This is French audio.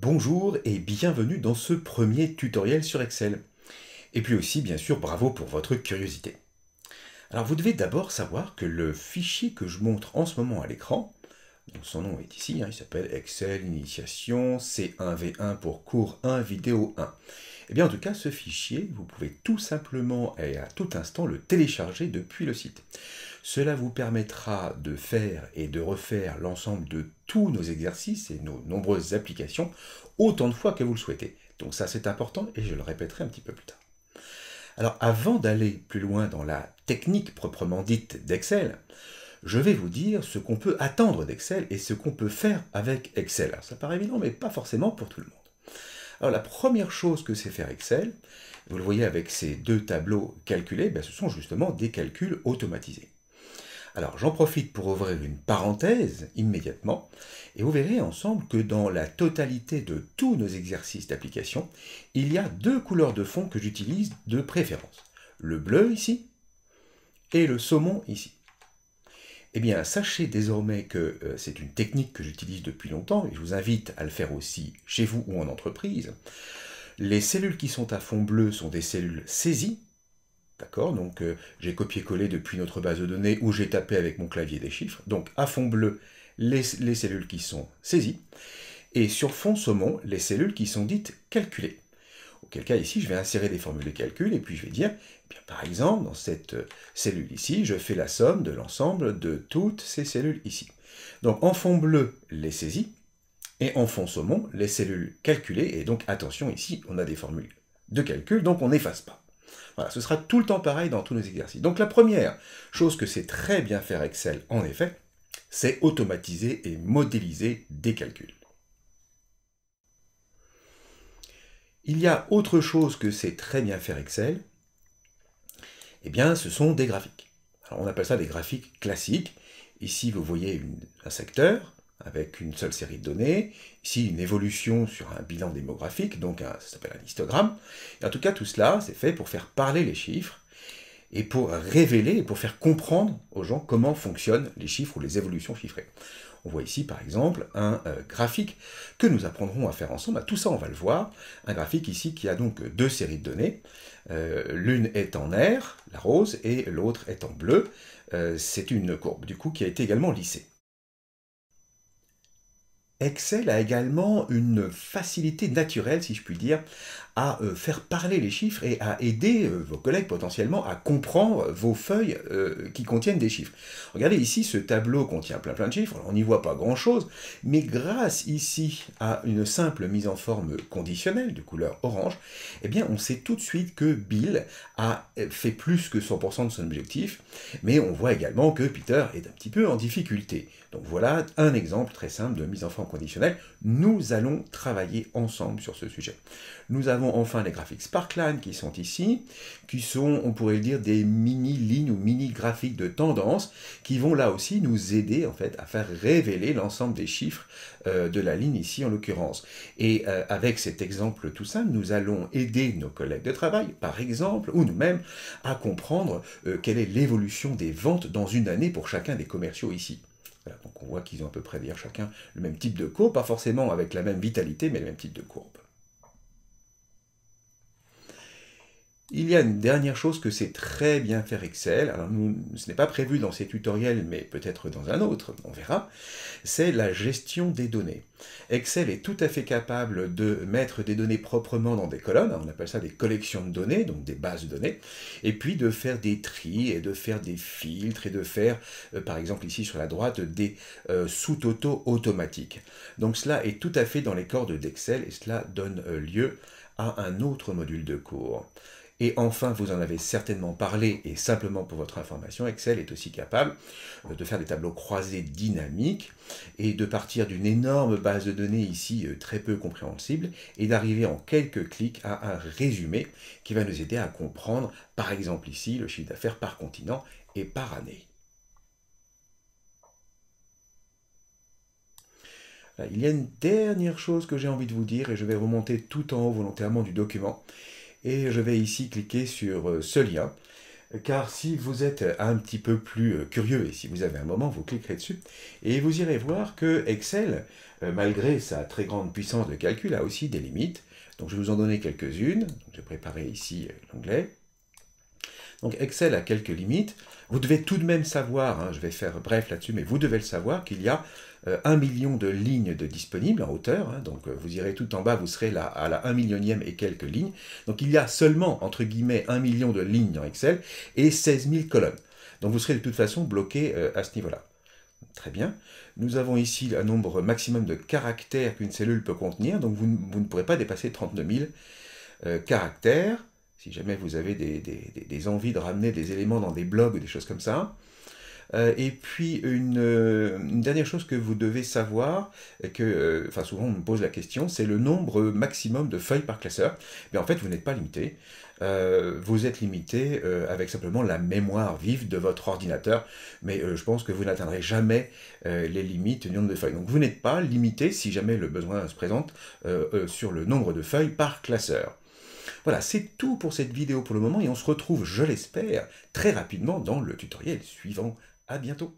Bonjour et bienvenue dans ce premier tutoriel sur Excel. Et puis aussi, bien sûr, bravo pour votre curiosité. Alors, vous devez d'abord savoir que le fichier que je montre en ce moment à l'écran, donc son nom est ici, il s'appelle Excel Initiation C1V1 pour cours 1 vidéo 1. Eh bien, en tout cas, ce fichier, vous pouvez tout simplement et à tout instant le télécharger depuis le site. Cela vous permettra de faire et de refaire l'ensemble de tous nos exercices et nos nombreuses applications autant de fois que vous le souhaitez. Donc ça, c'est important et je le répéterai un petit peu plus tard. Alors, avant d'aller plus loin dans la technique proprement dite d'Excel, je vais vous dire ce qu'on peut attendre d'Excel et ce qu'on peut faire avec Excel. Alors, ça paraît évident, mais pas forcément pour tout le monde. Alors, la première chose que sait faire Excel, vous le voyez avec ces deux tableaux calculés, ce sont justement des calculs automatisés. Alors, j'en profite pour ouvrir une parenthèse immédiatement, et vous verrez ensemble que dans la totalité de tous nos exercices d'application, il y a deux couleurs de fond que j'utilise de préférence. Le bleu ici, et le saumon ici. Eh bien, sachez désormais que c'est une technique que j'utilise depuis longtemps, et je vous invite à le faire aussi chez vous ou en entreprise. Les cellules qui sont à fond bleu sont des cellules saisies. D'accord, donc j'ai copié-collé depuis notre base de données où j'ai tapé avec mon clavier des chiffres. Donc à fond bleu, les cellules qui sont saisies. Et sur fond saumon, les cellules qui sont dites calculées. Auquel cas ici, je vais insérer des formules de calcul et puis je vais dire, eh bien, par exemple, dans cette cellule ici, je fais la somme de l'ensemble de toutes ces cellules ici. Donc en fond bleu, les saisies. Et en fond saumon, les cellules calculées. Et donc attention, ici, on a des formules de calcul, donc on n'efface pas. Voilà, ce sera tout le temps pareil dans tous nos exercices. Donc la première chose que sait très bien faire Excel, en effet, c'est automatiser et modéliser des calculs. Il y a autre chose que sait très bien faire Excel, eh bien ce sont des graphiques. Alors on appelle ça des graphiques classiques. Ici vous voyez un secteur avec une seule série de données, ici une évolution sur un bilan démographique, donc ça s'appelle un histogramme. Et en tout cas tout cela c'est fait pour faire parler les chiffres, et pour révéler et pour faire comprendre aux gens comment fonctionnent les chiffres ou les évolutions chiffrées. On voit ici par exemple un graphique que nous apprendrons à faire ensemble. Tout ça on va le voir. Un graphique ici qui a donc deux séries de données. L'une est en R, la rose, et l'autre est en bleu. C'est une courbe du coup qui a été également lissée. Excel a également une facilité naturelle, si je puis dire, à faire parler les chiffres et à aider vos collègues potentiellement à comprendre vos feuilles qui contiennent des chiffres. Regardez ici, ce tableau contient plein de chiffres, on n'y voit pas grand-chose, mais grâce ici à une simple mise en forme conditionnelle de couleur orange, eh bien on sait tout de suite que Bill a fait plus que 100% de son objectif, mais on voit également que Peter est un petit peu en difficulté. Donc voilà un exemple très simple de mise en forme conditionnelle. Nous allons travailler ensemble sur ce sujet. Nous avons enfin les graphiques Sparkline qui sont ici, qui sont, on pourrait dire, des mini-lignes ou mini-graphiques de tendance qui vont là aussi nous aider en fait à faire révéler l'ensemble des chiffres de la ligne ici en l'occurrence. Et avec cet exemple tout simple, nous allons aider nos collègues de travail, par exemple, ou nous-mêmes, à comprendre quelle est l'évolution des ventes dans une année pour chacun des commerciaux ici. Voilà, donc on voit qu'ils ont à peu près d'ailleurs chacun le même type de courbe, pas forcément avec la même vitalité, mais le même type de courbe. Il y a une dernière chose que sait très bien faire Excel, alors ce n'est pas prévu dans ces tutoriels, mais peut-être dans un autre, on verra, c'est la gestion des données. Excel est tout à fait capable de mettre des données proprement dans des colonnes, on appelle ça des collections de données, donc des bases de données, et puis de faire des tris, et de faire des filtres, et de faire, par exemple ici sur la droite, des sous-totaux automatiques. Donc cela est tout à fait dans les cordes d'Excel, et cela donne lieu à un autre module de cours. Et enfin, vous en avez certainement parlé, et simplement pour votre information, Excel est aussi capable de faire des tableaux croisés dynamiques et de partir d'une énorme base de données ici très peu compréhensible et d'arriver en quelques clics à un résumé qui va nous aider à comprendre, par exemple ici, le chiffre d'affaires par continent et par année. Il y a une dernière chose que j'ai envie de vous dire et je vais remonter tout en haut volontairement du document. Et je vais ici cliquer sur ce lien car si vous êtes un petit peu plus curieux et si vous avez un moment, vous cliquerez dessus et vous irez voir que Excel, malgré sa très grande puissance de calcul, a aussi des limites. Donc je vais vous en donner quelques-unes. J'ai préparé ici l'onglet. Donc Excel a quelques limites. Vous devez tout de même savoir, hein, je vais faire bref là-dessus, mais vous devez le savoir qu'il y a 1 million de lignes de disponibles en hauteur. Hein, donc vous irez tout en bas, vous serez là à la 1 millionième et quelques lignes. Donc il y a seulement, entre guillemets, 1 million de lignes dans Excel et 16 000 colonnes. Donc vous serez de toute façon bloqué à ce niveau-là. Très bien. Nous avons ici un nombre maximum de caractères qu'une cellule peut contenir. Donc vous ne pourrez pas dépasser 39 000 caractères. Si jamais vous avez des envies de ramener des éléments dans des blogs ou des choses comme ça. Et puis une dernière chose que vous devez savoir, enfin souvent on me pose la question, c'est le nombre maximum de feuilles par classeur. Mais en fait vous n'êtes pas limité. Vous êtes limité avec simplement la mémoire vive de votre ordinateur, mais je pense que vous n'atteindrez jamais les limites du nombre de feuilles. Donc vous n'êtes pas limité, si jamais le besoin se présente, sur le nombre de feuilles par classeur. Voilà, c'est tout pour cette vidéo pour le moment et on se retrouve, je l'espère, très rapidement dans le tutoriel suivant. À bientôt!